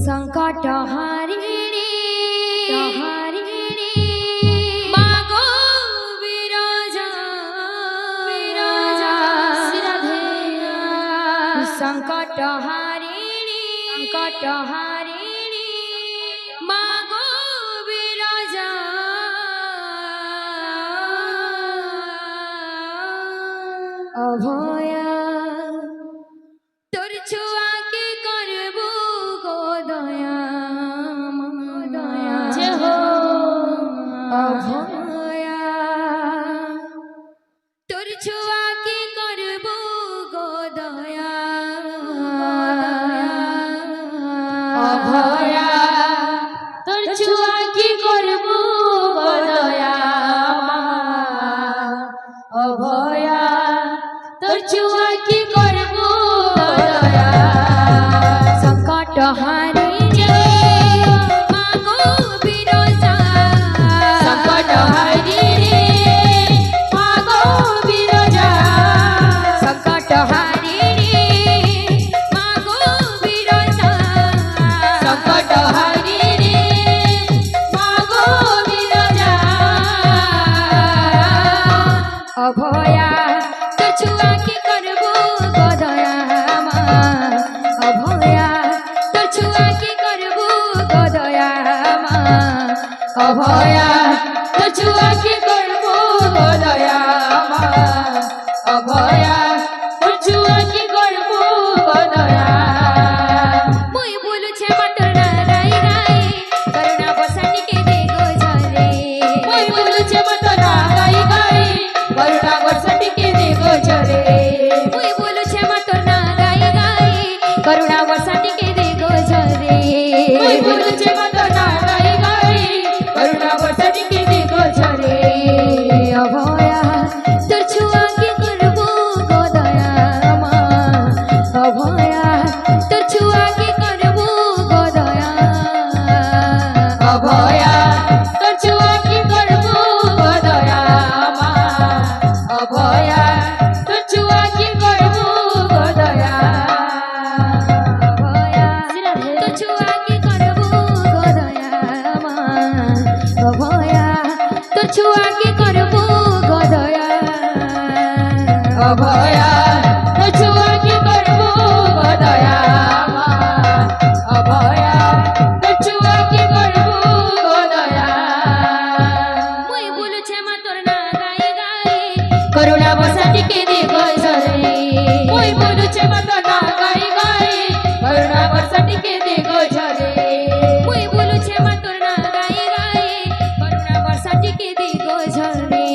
संकट हारिणी मागो विराजा संकट हारिणी मागो विराजा अभया तोर छुआ के करबो गो दया जे हो अभया तोर छुआ के करबो गो दया अभया तोर छुआ के करबो गो दया अभया तोर छुआ के करबो दया संकट हारिणी मागो विराजा संकट हारिणी मागो विराजा संकट हारिणी मागो विराजा संकट हारिणी मागो विराजा अभया तोर छुआ के करबो गो दया अभया तोर छुआ के करबो गो दया अभया तोर छुआ के करबो गो दया अभया तोर छुआ के करबो गो दया मुई बोलु छे मातर ना गाई गाई करुणा बसानी के दे गो झरे मुई बोलु छे मातर ना गाई गाई करुणा बसानी के दे गो झरे मुई बोलु छे मातर ना गाई गाई करुणा बसानी के दे गो झरे मुई बोलु छे मातर ना गाई गाई करुणा बसानी के दे गो झरे अभया तोर छुआ के करबो गो दया अभया तोर छुआ के करबो गो दया अभया तोर छुआ के करबो गो दया अभया तोर छुआ के करबो गो दया अभया तोर छुआ के करबो गो दया अभया तोर छुआ के करबो गो दया अभया तोर छुआ के करबो गो दया अभया तोर छुआ के करबो गो दया मुई बोलु छे मा तोर ना गाई गाई करुणा बसाटी के दे गो झरे मुई बोलु छे मा तोर ना गाई गाई करुणा बसाटी के दे गो झरे मुई बोलु छे मा तोर ना गाई गाई करुणा बसाटी के दे गो झरे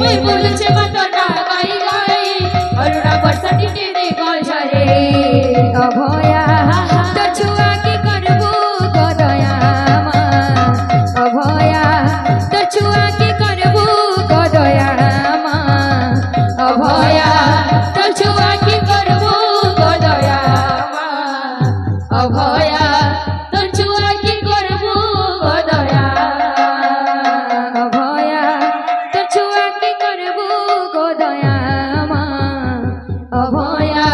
मुई बोलु छे मा तोर ना गाई गाई करुणा बसाटी के दे गो झरे अभया तोर छुआ के करबो गो दया अभया तोर छुआ के करबो गो दया अभया तोर छुआ के करबो गो दया अभया तोर छुआ के करबो गो दया अभया तोर छुआ के करबो गो दया अभया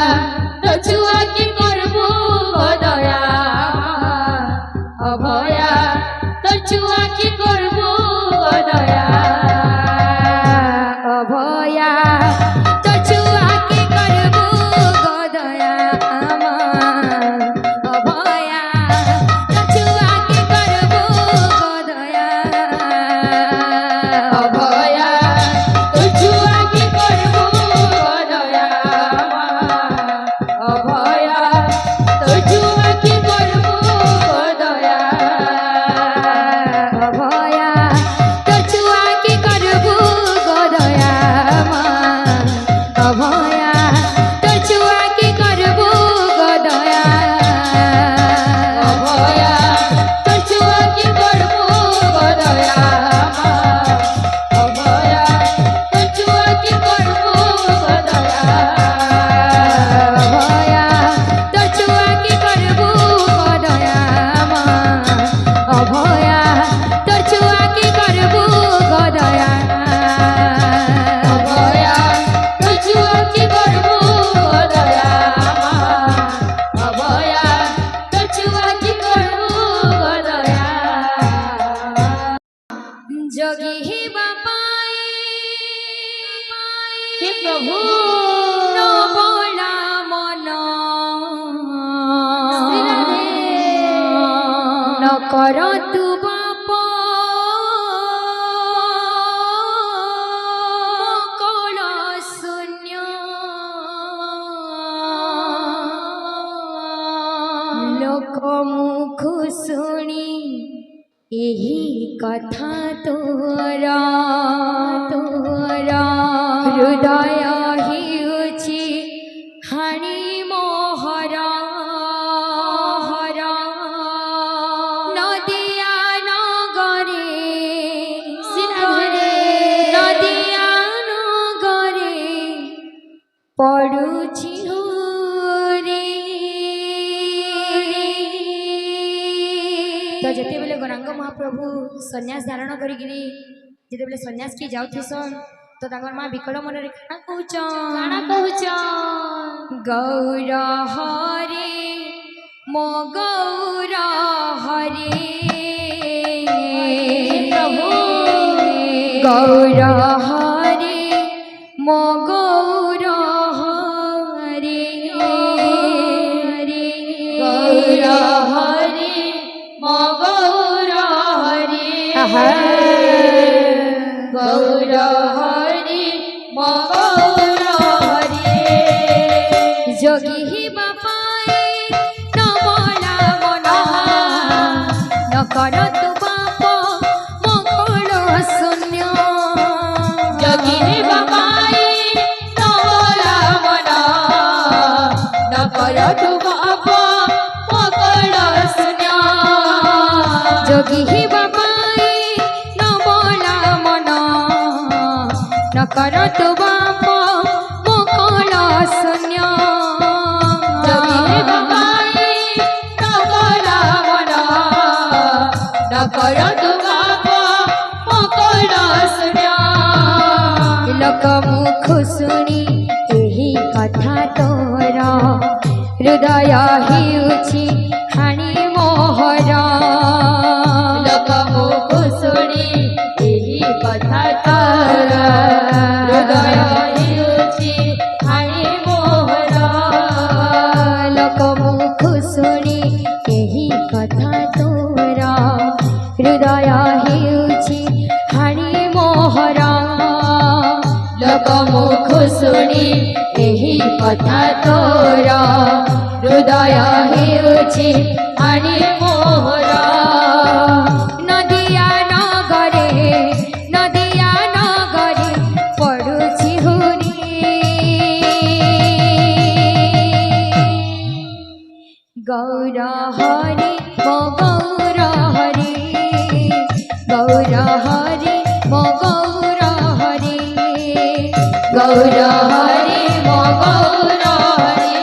तोर छुआ के करबो गो दया अभया तोर छुआ के करबो गो दया अभया तोर छुआ के करबो गो दया अभया कर तू बाप कल शून्य लोक मुख शुणी यही कथा तोरा तोरा हृदय हिउछि हाणी मोहरा हरा नदिया नगरे नदिया नगरे पड़ुछि तो जिते बेले गौरांग महाप्रभु सन्यास धारण करिगिरी जिते बेले सन्यास की जाउथिसन तो तांगर मां विकल मन रे खाना कहउछ गौर हरे मो गौर हरे प्रभु गौर हरे मो गौर हरे गौर हरे मो गौर हरे गौर हरे मो गौर हरे जोगी ही बापाए न बोला मना न कर तू बाप मकल शून्य जोगी ही बापाए न बोला मना न कर तू बाप मकल शून्य जोगी ही बापाए न बोला मना न कर तू बाप मकल शून्य लोक मुख शुणी यही कथा तोरा हृदय हिउछि हाणी मोहरा लोक मुख शुणी यही कथा तोरा हृदय हिउछि हाणी मोहरा लोक मुख शुणी यही कथा तोरा हृदय हिउछि हाणी मोहरा लोक मुख शुणी यही कथा तोरा हृदय हेउछि हाणी मोहरा नदिया नगरे पड़ुछि हुरी गौर हरि मो गौर हरि गौर हरि मो गौर हरि गौर हरि मो गौर हरि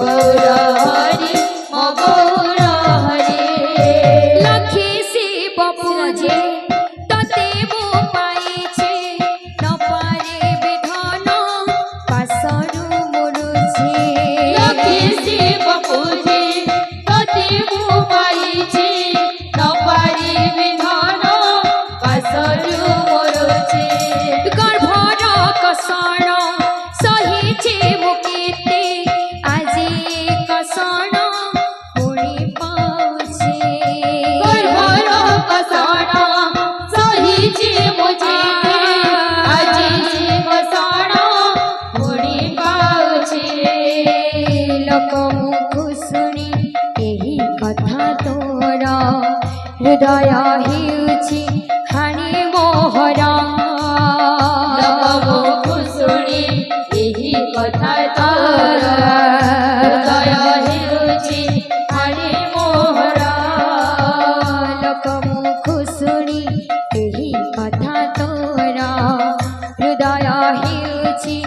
गौर हरि मो गौर हरि लखी शिव पूजे तते मो पाइछे न पारे विधान पासरु मुरुछे लखी शिव पूजे तते मो पाइछे न पारे विधान पासरु मुरुछे गर्भर कषण सहिछे मुकेते आजी कषण पुणी पाउछे गर्भर कषण सहिछे मुझे आजी कषण पुणी पाउछे लोक मुख शुणी यही कथा तोरा हृदय हिउछि हाणी मोहरा लोक मुख शुणी यही कथा तोरा हृदय हिउछि हाणी मोहरा लोक मुख शुणी यही कथा तोरा हृदय हिउछि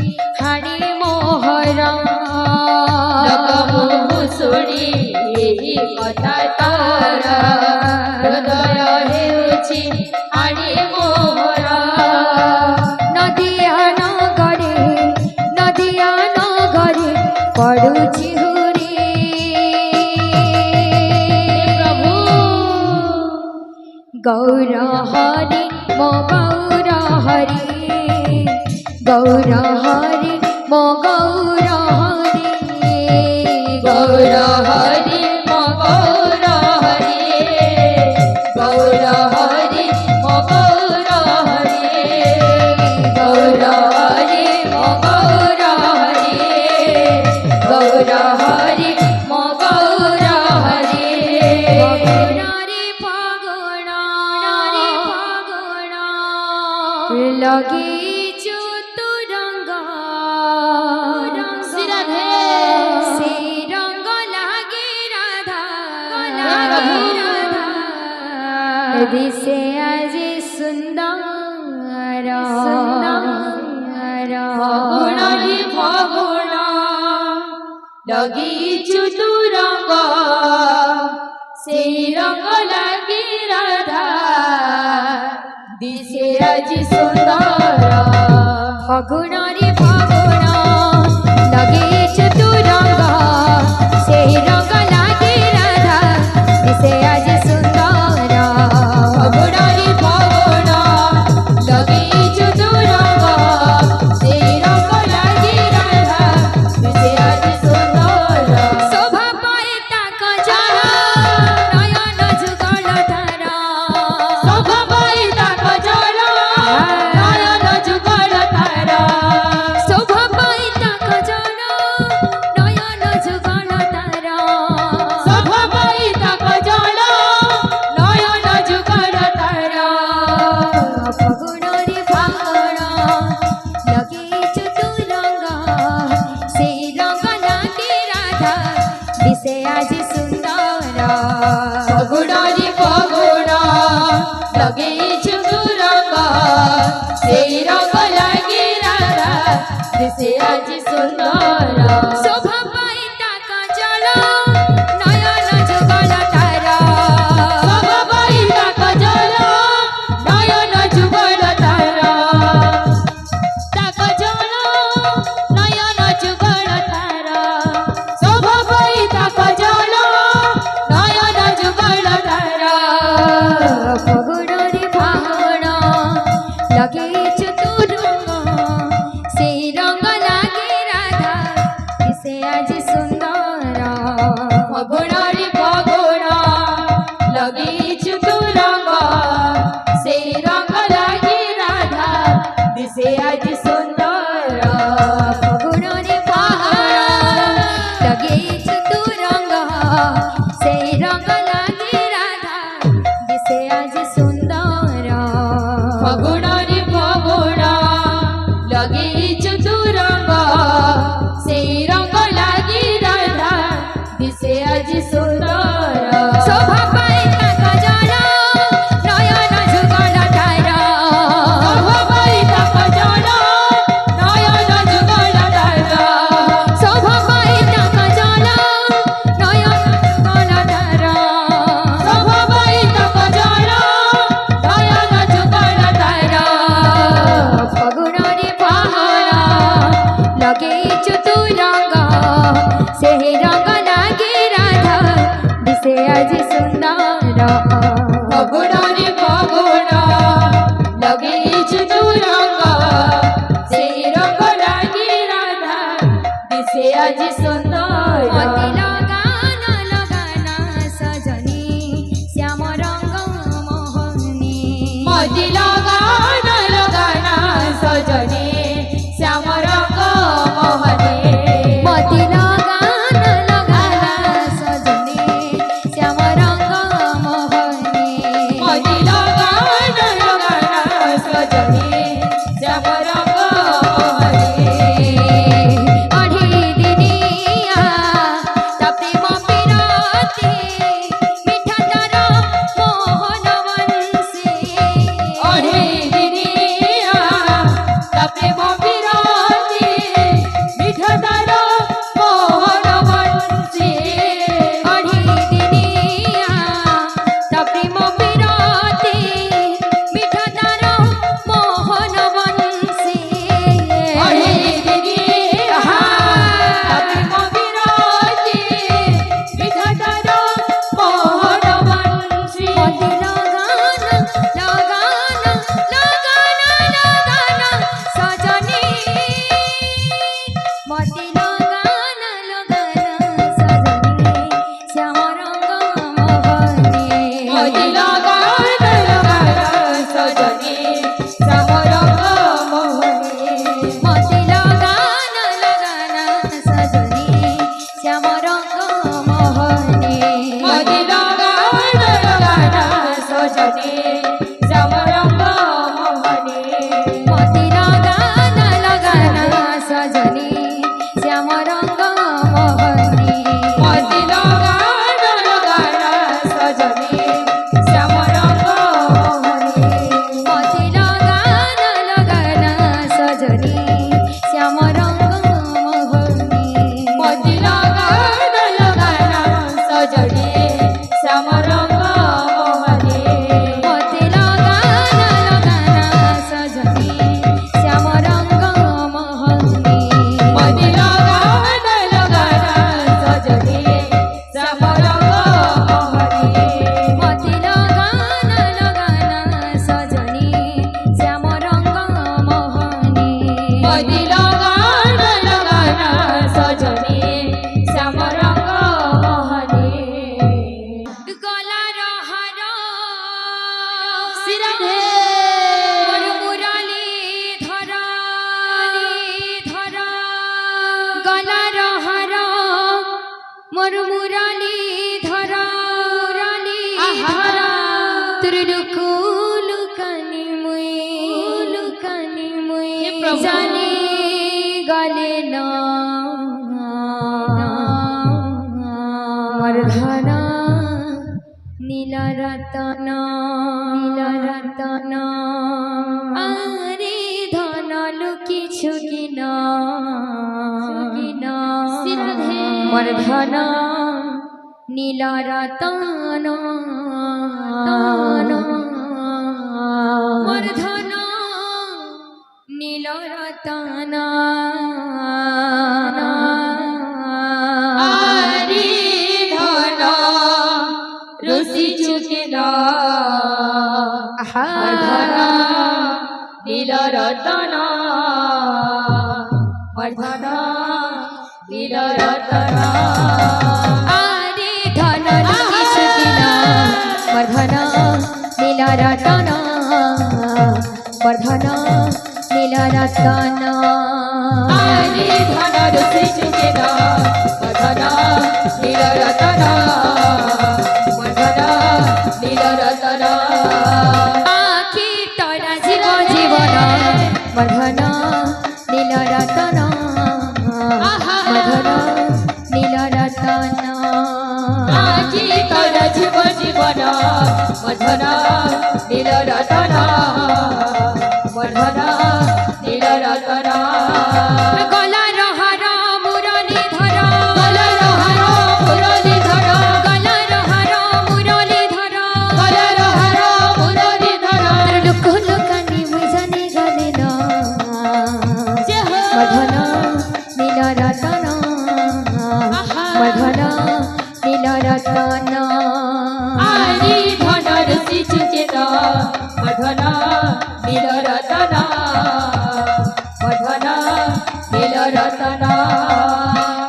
हाणी मोहरा लोक मुख शुणी यही कथा तोरा हृदय हेउछि हाणी मोहरा नदिया नगरे पड़ुछि हुरी प्रभु गौर हरि मो गौर हरि गौर हरि मो गौर हरि गौर हरि मो गौर हरि लगीचु तू रंग सिराधे से रंग लागे राधा दिसे आज सुंदर फगुणी फगुण लगीचु तू रंग से रंग लागे राधा दिसे आज सुंदर फगुण रे फगुण लगीचु तू रंग से रंग लागे राधा दिसे आज सुंदर फगुण रे फगुण लगीचु तू रंग से रंग लागे राधा दिसे आज सुंदर शोभा पाए ताक जरा नयन जुगल तारा शोभा पाए ताक जरा नयन जुगल तारा शोभा पाए ताक जरा नयन जुगल तारा शोभा पाए ताक जरा नयन जुगल तारा फगुण रे फगुण लगीचु तू रंग से रंग लागे राधा दिसे आज सुंदर फगुण रे फगुण लगीचु तू रंग से रंग लागे राधा दिसे आज सुंदर शोभा पाए ताक जरा नयन जुगल तारा शोभा पाए ताक जरा नयन जुगल तारा ताक जरा नयन जुगल तारा शोभा पाए ताक जरा नयन जुगल तारा फगुण रे फगुण लगीचु तू रंग से रंग लागे राधा दिसे आज सुंदर फगुण रे फगुण लगीचु तू रंग से रंग लागे राधा दिसे आज सुंदर फगुण रे फगुण लगीचु तू रंग से रंग लागे राधा दिसे आज सुंदर फगुण रे फगुण लगीचु तू रंग से रंग लागे राधा दिसे आज सुंदर शोभा पाए ताक जरा नयन जुगल तारा शोभा पाए ताक जरा नयन जुगल तारा शोभा पाए ताक जरा नयन जुगल तारा शोभा पाए ताक जरा नयन जुगल तारा फगुण रे फगुण लगीचु तू रंग से रंग लागे राधा दिसे आज सुंदर फगुण रे फगुण लगीचु तू रंग से रंग लागे राधा दिसे आज सुंदर मति लगाना लगाना सजनी श्याम रंग मोहनी मति लगाना लगाना सजनी श्याम रंग मोहने मति लगाना लगाना सजनी श्याम रंग मोहनी मति लगाना लगाना सजनी श्याम रंग मोहने अढ़ी दिनिया तपे मपिराते मिठा तारा मोहन वंशे अढ़े সজনী শ্যাম রঙ্গ মোহনী মতি লগান লগান সজনী শ্যাম রঙ্গ মোহনী মতি লগান লগান সজনী শ্যাম রঙ্গ মোহনী মতি লগান লগান সজনী শ্যাম রঙ্গ মোহনী মতি লগান লগান সজনী শ্যাম রঙ্গ মোহনী মতি লগান লগান সজনী শ্যাম রঙ্গ মোহনী মতি লগান লগান সজনী শ্যাম রঙ্গ মোহনী গলার হার শিরধে মোর মুরালি ধর গলার হার মোর মুরালি ধর তোর লুকানি মুই হে প্রভু। জানি গলে না মোর ধন নীল রতন আরে ধন লুকিছু কিনা শিরধে মোর ধন নীল রতন মোর ধন নীল রতন আরি ধন রসি চুকে না ধন নীল রতন ধন নীল রতন আরে ধন লুকিছু কিনা মোর ধন নীল রতন মোর ধন নীল রতন আরি ধন রসি চুকে না ধন নীল রতন ধন নীল রতন আখি তোরা জীবন মোর ধন নীল রতন মোর ধন নীল রতন আজি তোর জীবন মধন নীল রতন মধন নীল রতন গলার হার মুরলি ধর গলার হার মুরলি ধর গলার হার মুরলি ধর গলার হার মুরলি ধর লুকানি মুই জানি গলে না যে হো মধন নীল রতন মধন নীল রতন আরি ধন রসি চুকে না মধন নীল রতন মধন নীল রতন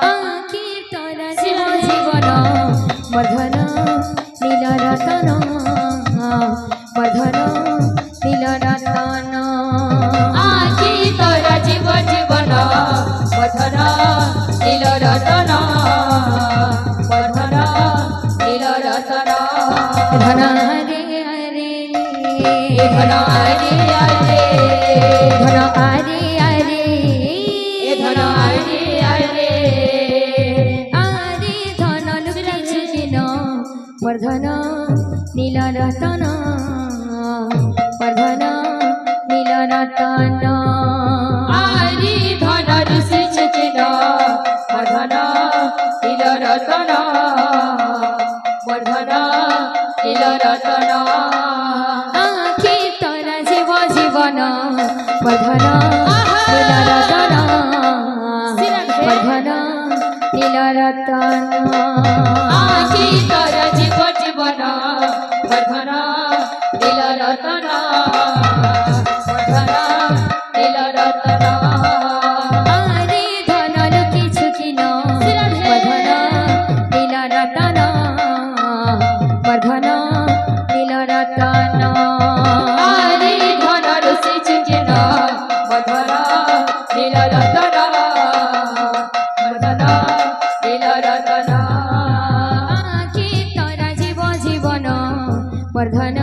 আখি তোরা জীবন মধন নীল রতন মধন নীল রতন আজি তোর জীবন মধন নীল রতন মধন নীল রতন ধন হরে হরে ধন আরে আরে ধন হরে হরে ধন আরে আরে আরে ধন লুকিছু কিনা মোর ধন নীল রতন মোর ধন নীল রতন আরি ধন রসি চুকিন মধন নীল রতন মধন নীল রতন আখি তোরা জীবন মধন নীল রতন মধন নীল রতন আজি তোর জীবন মধন নীল রতন মধন নীল রতন আরে ধন লুকিছু কিনা মধন নীল রতন মধন নীল রতন আরি ধন রসি চুকিন মধন নীল রতন মধন নীল রতন আখি তোরা জীবন মধন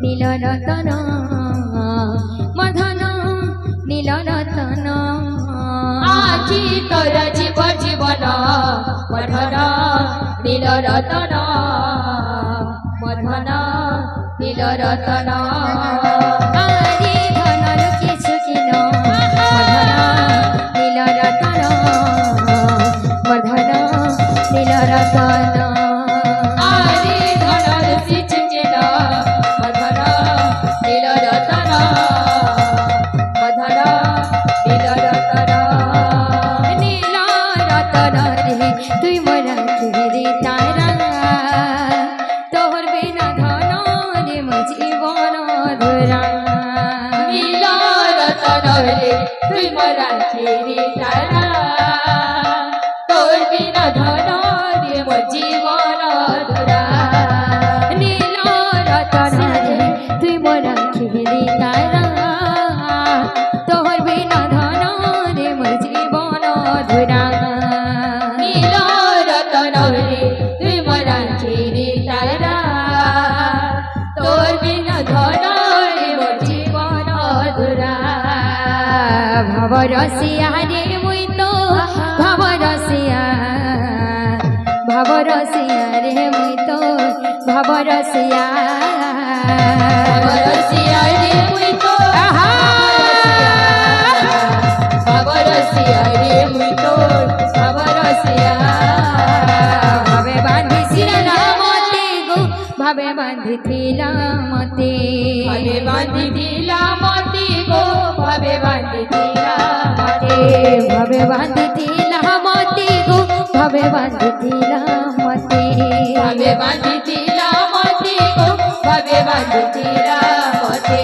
নীল রতন মধন নীল রতন আজি তোর জীবন মধন নীল রতন নীল রতন আরে ধনর কিছু কিন মধন নীল রতন মধন নীল রতন আরে ধনর সিচকেন মধন নীল রতন মধন নীল রতন নীল রতন রে তুই মোরা রে তারা তোর বিনা ধন রে মো জীবন ধরা নীল রতন রে তুই মোরা রে তারা তোর বিনা ধন রে মো জীবন ধরা নীল রতন রে তুই মোরা রে তারা তোর বিনা ধন রে মো জীবন ধরা নীল রতন রে তুই মোরা রে তারা তোর বিনা ধন রে মো জীবন ধরা ভব রসিয়া রে মুই তো ভব রসিয়া রে মুই তো ভব রসিয়া বাবরসিয়া রে মুই তো বাবরসিয়া রে মুই তো বাবরসিয়া ভাবে বাঁধিছিলা মতে গো ভাবে বাঁধিছিলা মতে ভাবে বাঁধি দিলা মতি গো ভাবে বাঁধি দিলা মতে ভাবে বাঁধিছিলা মতে গো ভাবে বাঁধিছিলা মতে ভাবে বাঁধি দিলা মতি গো ভাবে বাঁধি দিলা মতে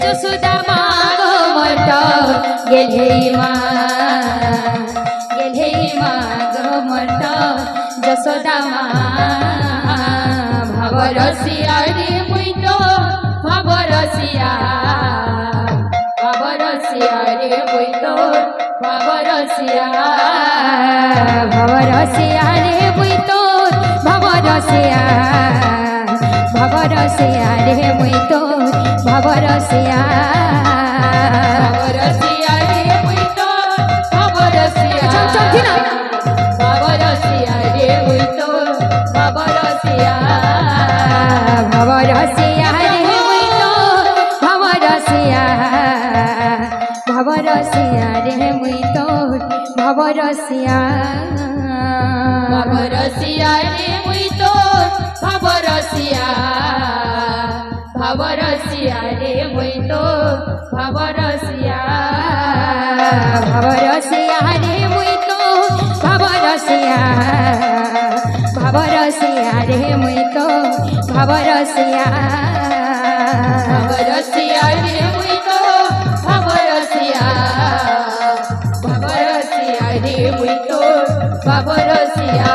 যশোদা মা গো মত গেলে মা গো মত যশোদা মা বাবরসিয়া রে মুই তো বাবরসিয়া বাবরসিয়া রে মুই তো বাবরসিয়া ভবরসিয়া রে মুই তো ভবরসিয়া রে মুই তো ভবরসিয়া বাবরসিয়া রে মুই তো বাবরসিয়া বাবরসিয়া রে মুই তো বাবরসিয়া ভবরসিয়া রে মুই তো ভবরসিয়া রে মুই তো ভবরসিয়া বাবরসিয়া রে মুই তো বাবরসিয়া বাবরসিয়া রে মুই তো বাবরসিয়া ভবরসিয়া রে মুই তো ভবরসিয়া রে মুই তো ভবরসিয়া বাবরসিয়া রে মুই তো বাবরসিয়া বাবরসিয়া রে মুই তো বাবরসিয়া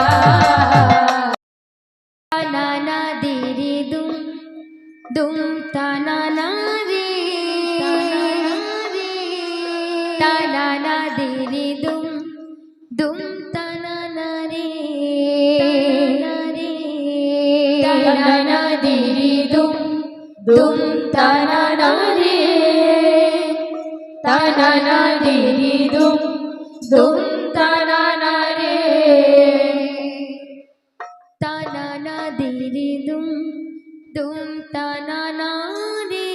নানা দিরি দুম দুম তানানা রে তানানা দিরি দুম দুম তানানা রে তানানা দিরি দুম দুম তানানা রে তানানা দিরি দুম দুম তানানা রে তানানা দিরি দুম দুম তানানা রে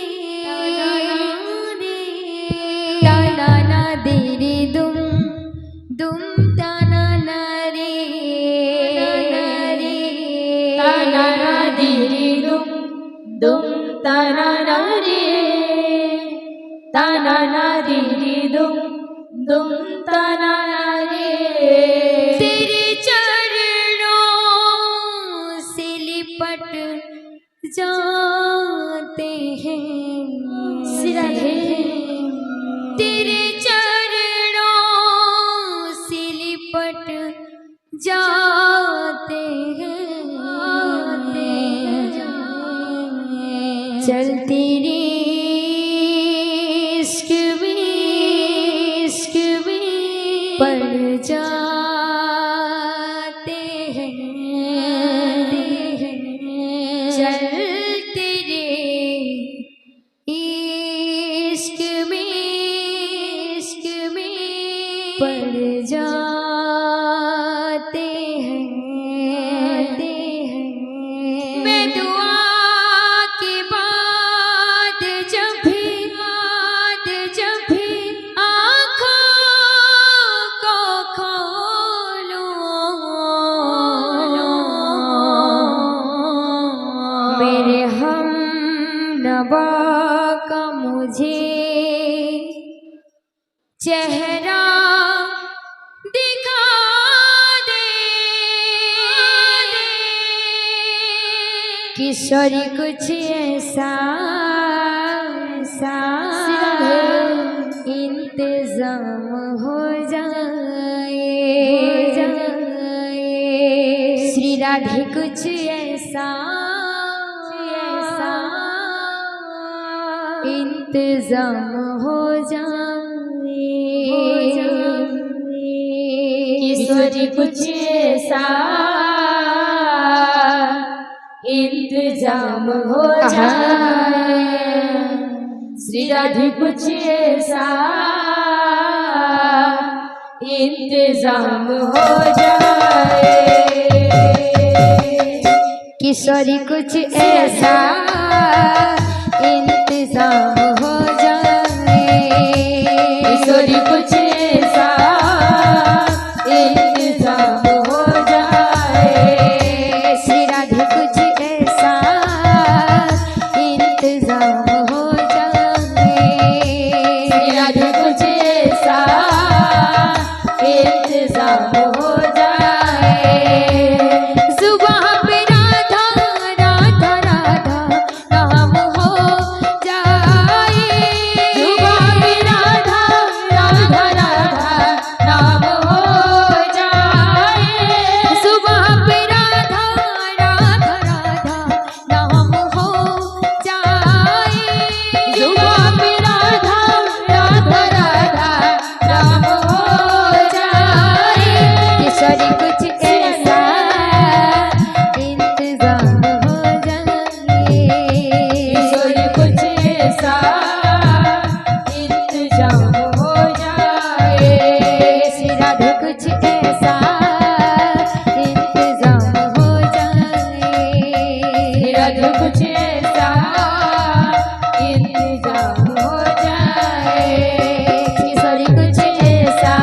তানানা দিরি দুম দুম তানানা রে তানানা দিরি দুম দুম তানানা রে তানানা দিরি দুম দুম তানানা রে तेरे चरणों से लिपट जाते हैं तेरे चरणों से लिपट जाते हैं चलती रे इश्क में पड़ जाते हैं चलते रे इश्क में पड़ जाते हैं मैं दुआ के बाद नवा का मुझे चेहरा दिखा दे, किशोरी कुछ ऐसा इंतजाम हो जाए, श्री राधे कुछ ऐसा इंतजाम हो जाए, किशोरी कुछ ऐसा इंतजाम हो जाए, श्री राधे कुछ ऐसा इंतजाम हो जाए, किशोरी कुछ ऐसा इंतजाम हो जाए, किशोरी कुछ ऐसा इंतजाम हो जाए, श्री राधे कुछ ऐसा इंतजाम हो जाए, श्री राधे कुछ ऐसा इंतजाम हो जाए, सुबह पे राधा राधा राधा नाम हो जाए, सुबह पे राधा राधा राधा नाम हो जाए, सुबह पे राधा राधा राधा नाम हो जाए, सुबह पे राधा राधा राधा नाम हो जाए, किशोरी कुछ ऐसा इंतजाम हो जाए, किशोरी कुछ ऐसा इंतजाम हो जाए, श्री राधे कुछ ऐसा इंतजाम हो जाए, राधे कुछ ऐसा इंतजाम हो जाए, किशोरी कुछ ऐसा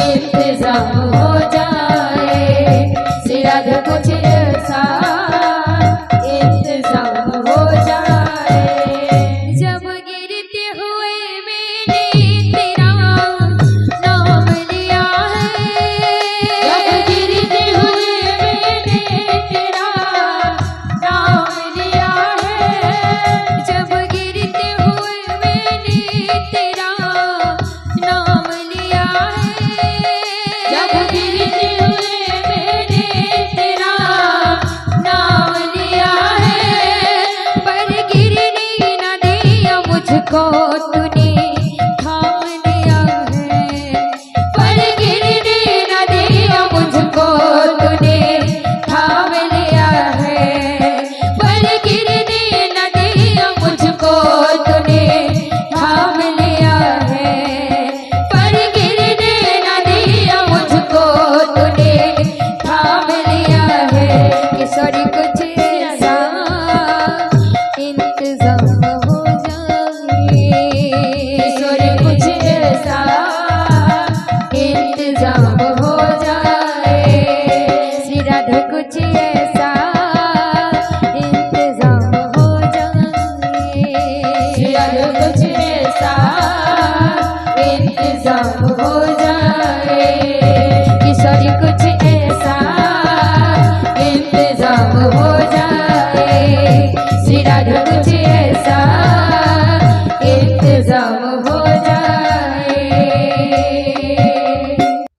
इंतजाम हो जाए, श्री राधे कुछ ऐसा इंतजाम हो जाए, जब गिरते हुए मैंने तेरा नाम लिया है, जब गिरते हुए मैंने तेरा नाम लिया है, जब गिरते हुए मैंने तेरा नाम लिया है, जब गिरते हुए मैंने तेरा नाम लिया है, पर गिरने न दिया मुझको तूने थाम लिया है, पर गिरने न दिया मुझको तूने थाम लिया है, पर गिरने न दिया मुझको तूने थाम लिया है, पर गिरने न दिया मुझको तूने थाम लिया है, किशोरी कुछ ऐसा इंतजाम हो जाए, किशोरी कुछ ऐसा इंतजाम हो जाए, श्री राधे कुछ ऐसा इंतजाम हो जाए, श्री राधे कुछ ऐसा इंतजाम हो जाए, किशोरी कुछ ऐसा इंतजाम हो जाए, श्री राधे कुछ ऐसा इंतजाम हो जाए,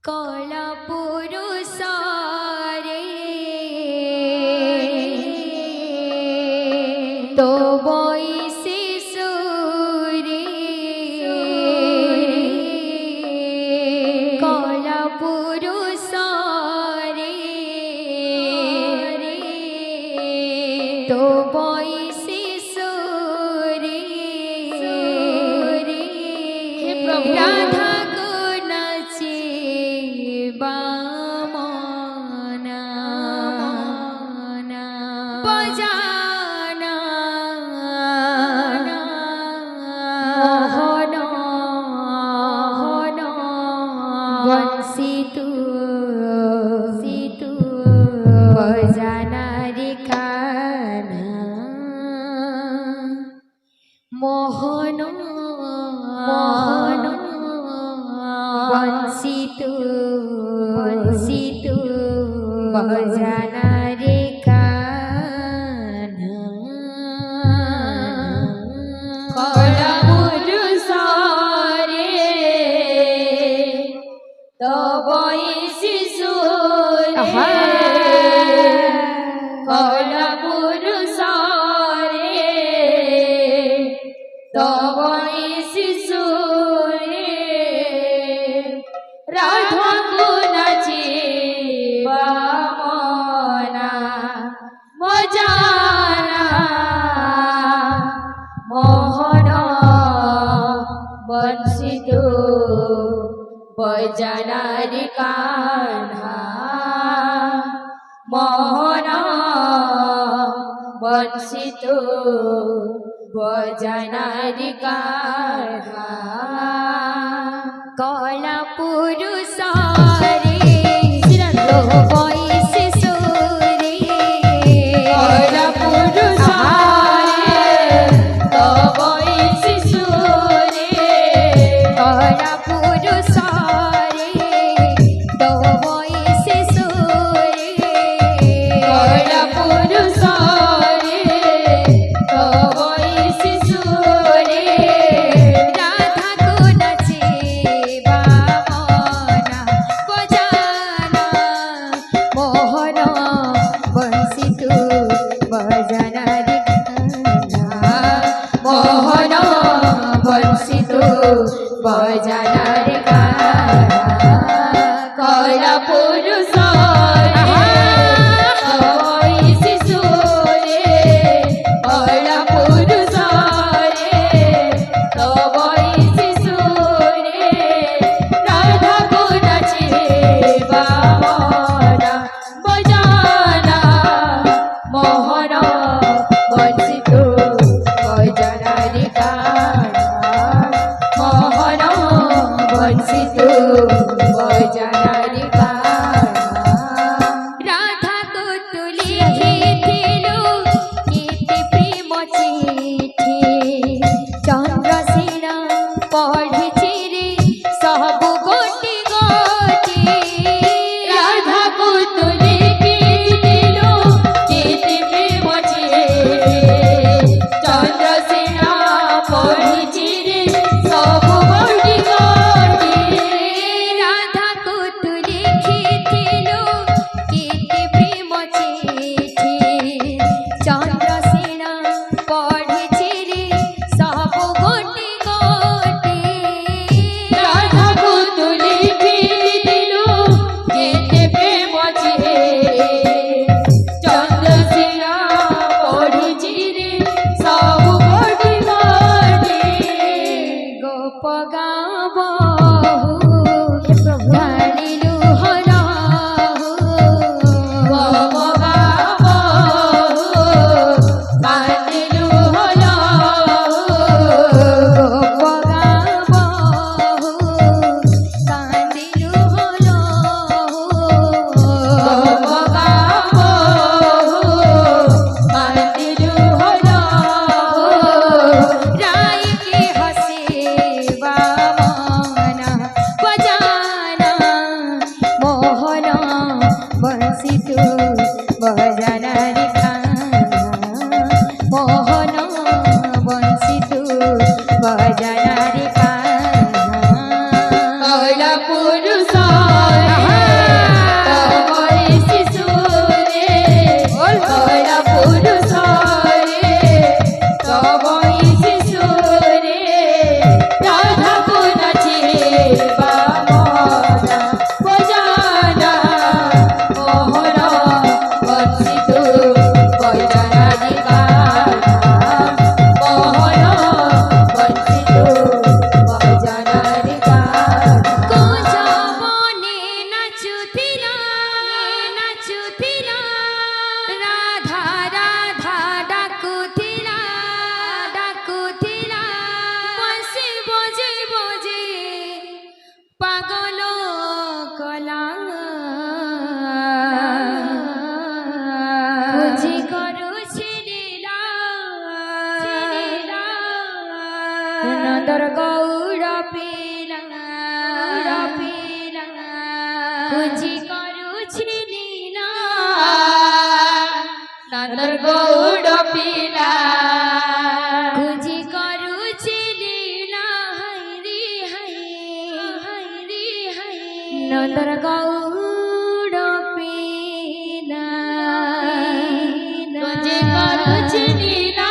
काला पुरुष रे तो बोई शिशुरे, काला पुरुष रे तो बोई शिशुरे, हे प्रभु। राधा को नाचे बामना बजाना मोहन बंसी तू बजाना रे कान्हा মোহন মোহন বংশিত বংশিত বজানা রে কান্হা কলা পুরুষরে তবই শিশু কলা পুরুষরে তবই শিশু রাধা গুণাচি বামনা মজানা মোহন বংশিত বজানারি কান্হা মোহন বংশিত বজানারি কান্হা কলা পুরুষ রে তবই শিশু রে কলা পুরুষরে তবই শিশু রে কলা পুরুষ রে তবই শিশু রে কলা পুরুষরে তবই শিশু রে রাধা গুণাচি বামনা বজানা মোহন বংশিত বজানারি কান্হা মোহন বংশিত বজানারি কান্হা কলা পুরুষরে তবই শিশু রে কলা পুরুষরে তবই শিশু রে রাধা গুণাচি বামনা বজানা মোহন বংশিত বজানারি কান্হা মোহন বংশিত বজানারি কান্হা রাধা কো তু লিখিଥିଲୁ গীতি প্রেম চিঠি চন্দ্রসেন পঢ়িছি রে ସବୁ ଗୋଟି ଗୋଟି রাধা কুতুলি কিদিলু চিঠি প্রেম চিঠি চন্দ্রসেনা পঢ়িছি রে সবু গোটি গোটি রাধা কো তু লিখিଥିଲୁ গীতি প্রেম চিঠি চন্দ্রসেন পঢ়িছি রে ସବୁ ଗୋଟି ଗୋଟି রাধা কুতুলি কিদিলু চিঠি প্রেম চিঠি চন্দ্রসেনা পঢ়িছি রে সবু গোটি গোটি গোপ গাবহু ঢালিলু হরহু গোপ গাবহু কান্দিলু হরহু রাইকে হসে বামনা বজানা মোহন বংশিত বজানারি কান্হা মোহন বংশিত বজানারি কান্হা কোজবনে নাচুথিলা রাধা রাধা ନନ୍ଦର ଗୌଡ଼ ପିଲା କୁଜି କରୁଛି ଲୀଳା ହାଇରେ ହାଇରେ ନନ୍ଦର ଗୌଡ଼ ପିଲା କୁଜି କରୁଛି ଲୀଳା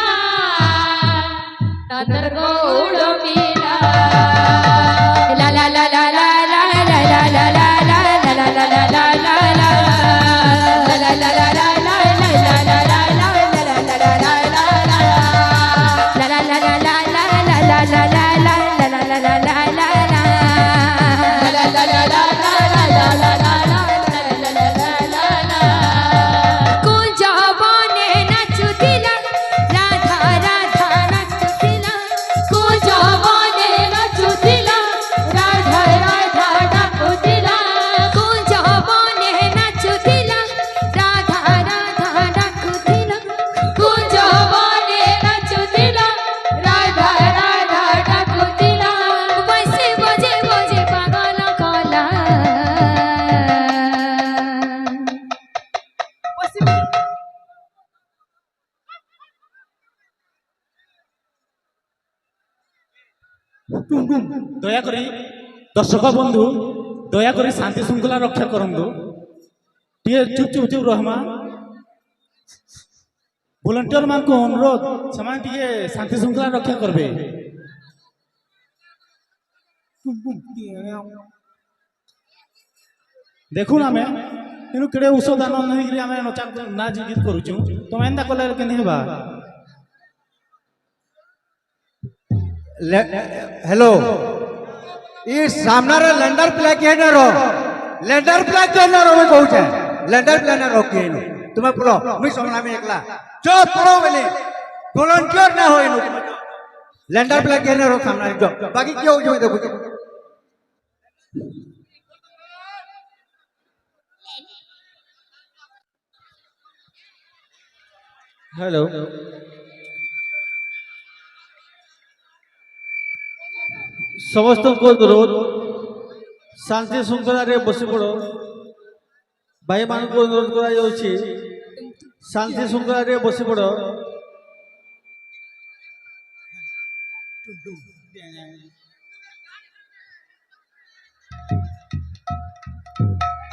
ନନ୍ଦର ଗୌଡ଼ ପିଲା ଲା ଲା ଲା ଲା ଲା ଲା ଲା ଲା ଲା ଲା ଲା ଲା ଲା ଲା ଲା ଲା ଲା ଦୟାକରି ଦର୍ଶକ ବନ୍ଧୁ ଦୟାକରି ଶାନ୍ତି ଶୃଙ୍ଖଳା ରକ୍ଷା କରନ୍ତୁ ଟିକେ ଚୁପ୍ ରହମା ଭଲେଣ୍ଟିୟର ମାନଙ୍କୁ ଅନୁରୋଧ ସେମାନେ ଟିକେ ଶାନ୍ତି ଶୃଙ୍ଖଳା ରକ୍ଷା କରିବେ দেখুন আমি কিন্তু কেড়ে ଔଷଧ ଦାନ ନେଇକିରି ଆମେ ନାଚ ଗୀତ କରୁଛୁ ତମେ ଏନ୍ତା କଲେ କେମିତି ହେବା हेलो ये सामना रे लैंडर प्ले के न रो लैंडर प्ले के न रो मैं कहू छे लैंडर प्ले न रो के नो तुम्हें पुरो मैं समना में एकला जो पुरो बोले वॉलंटियर ना होई नो लैंडर प्ले के न रो सामना जो बाकी क्यों जो देखो हेलो समस्त को अनुरोध शांति श्रृंखला रे बसी पड़ भाई मान को अनुरोध करा जाउछि शांति श्रृंखला रे बसी पड़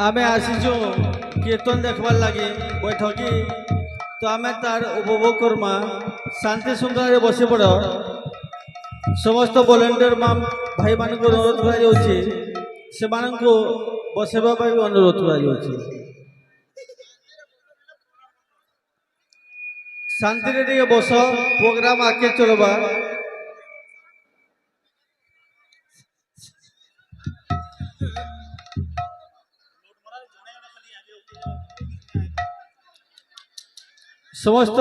आमे आसीजो कीर्तन देखबार लगे बैठकी तो आमे तार उपभोग करमा शांति श्रृंखला रे बसी पड़ समस्त वॉलंटियर भाई मान को अनुरोध कर बसवा अनुरोध कर शांति बस प्रोग्राम आगे चलवा समस्त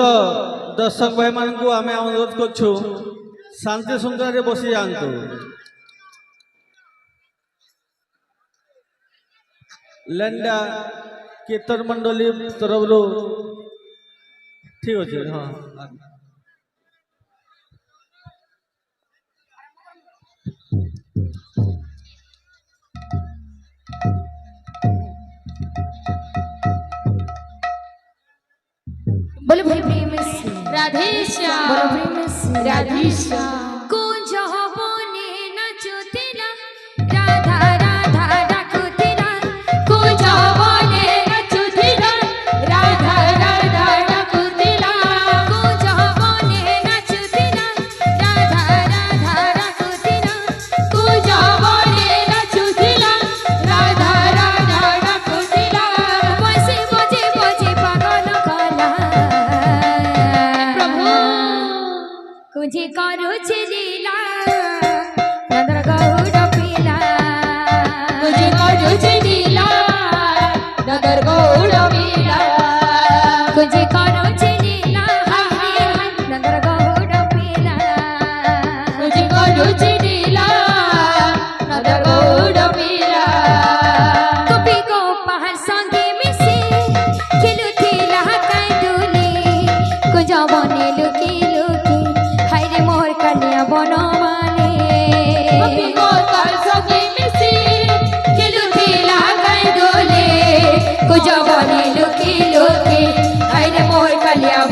दर्शक भाई मान को आम अनुरोध कर शांति श्रृंखला रे बसी जातु लेंडा कीर्तन मंडली तरफ ठीक अच्छे हाँ बोलो भाई प्रेम से राधे श्याम बोलो प्रेम से राधे श्याम कुंज बने नचुतिला राधा राधा डाकुतिला कुंज बने नचुतिला राधा राधा डाकुतिला कुंज बने नचुतिला राधा राधा डाकुतिला कुंज बने नचुतिला राधा राधा डाकुतिला बसे बजे बजे पागल कला प्रभु कुंजे करुछि लीला नंदर गौड़ पीला तुझे करुछि लीला नगर गौड़ पीला कुंजे करुछि लीला नंदर गौड़ पीला तुझे करुछि लीला नगर गौड़ पीला कपि को पहाड़ संगे मिसे खेलुथिला कांदुली कुंज बने लुकी लुकी हाय रे मोर कन्या बन माने कपि को तार संगे मिसी खेलुथिला कांदुली कुंज बने लुकी लुकी हाय रे मोर कन्या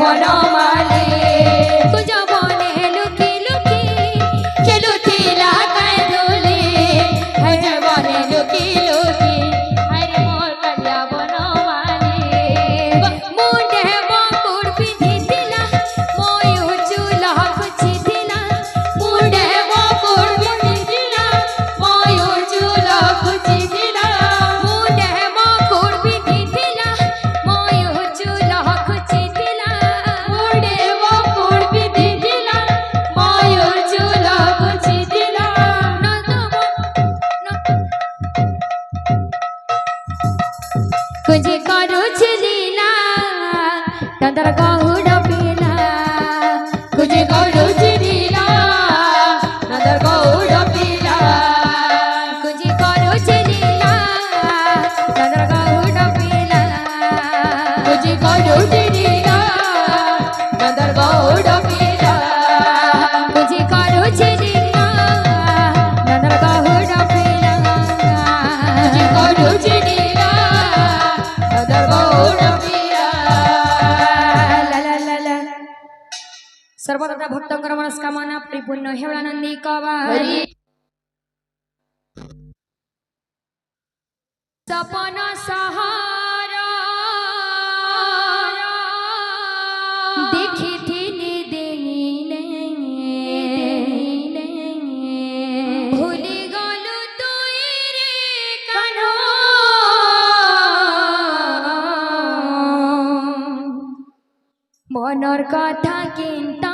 सर्वदा भक्तଙ୍କର मनस्कामना परिपूर्ण हेवळानंदी कवा हरी सपना सहारा देखिथिनी दिने भूली गलु तुई रे कान्हा মনৰ কথা চিন্তা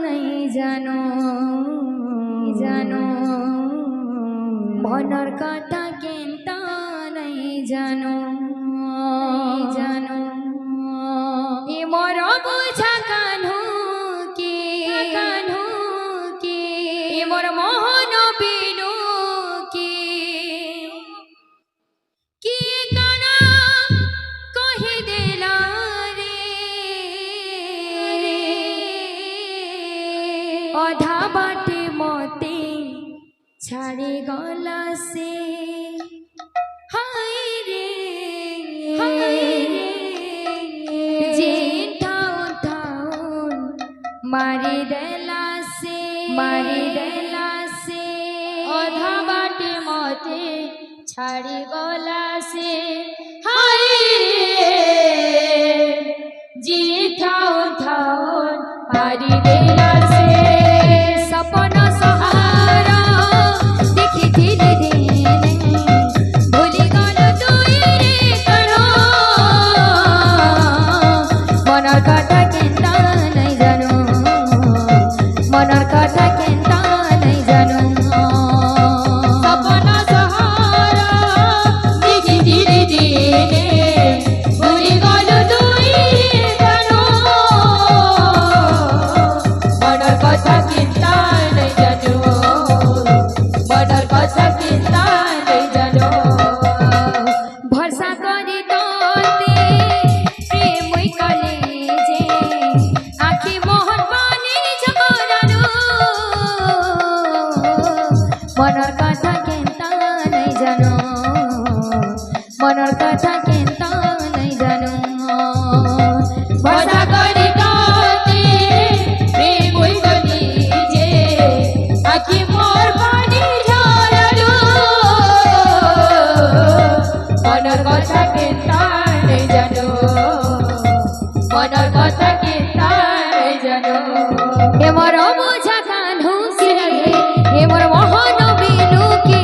নাই জানো মনৰ কথা চিন্তা নাই জানো এ মোৰ বুঝা কানু কি এ মোৰ মোহন বিনু কি কানা কহি দেলা অধা বাটে মতে ছাড়ে গলা সে হায় রে যে ঠাউন মারি দেলা সে অধা বাটে মতে ছাড়ে গলা সে হায় রে যে ঠাউন মারি দেলা সে सपना सहारा देखी धीरे धीरे भूली गल तुई रे कान्हा मनर कथा केन्ता नहीं जानो मनर कथा केन्ता नहीं जानो सपना सहारा देखी धीरे धीरे भूली गल तुई रे कान्हा मनर कथा केन्ता भरसा करी तोते प्रेम कले जे आखी मोहन पानी झगड़ानु मनर कथा केन्ता नहीं जानो मनर कथा केन्ता नहीं जानो भरसा करी तोते प्रेम कले जे आखी मोर पानी झगड़ानु मनर कथा केन्ता नहीं जानो मनर कथा केन्ता नहीं जानो ए मोर बुझा कान्हू के ए मोर मोहन बिनु के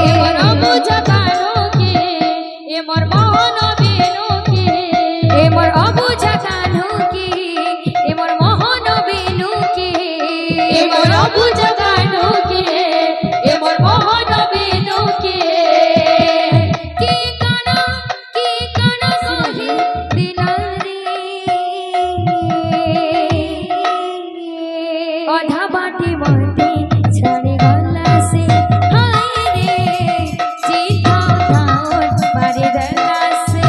ए मोर बुझा कान्हू के ए मोर मोहन बिनु के ए मोर बुझा कान्हू के ए मोर मोहन बिनु के ए मोर बुझा कान्हू के ए मोर मोहन बिनु के काना सही दिलारी अधा बाटी मते छड़े गला से हाय रे जीता ठाउन मारे दला से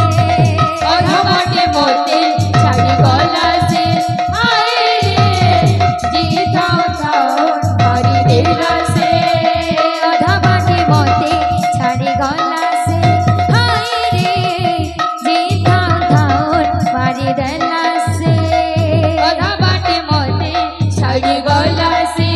अधा बाटी मते छड़े गला से हाय रे जीता ठाउन मारे दला से अधा बाटी मते छड़े गला से हाय रे जीता ठाउन मारे दला से अधा बाटी मते छड़े गला से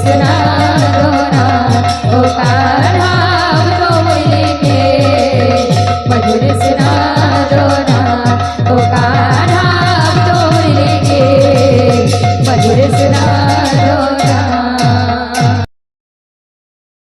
सुना दोना ओ कान्हा तो लेके मधुर सुना दोना ओ कान्हा तो लेके मधुर सुना दोना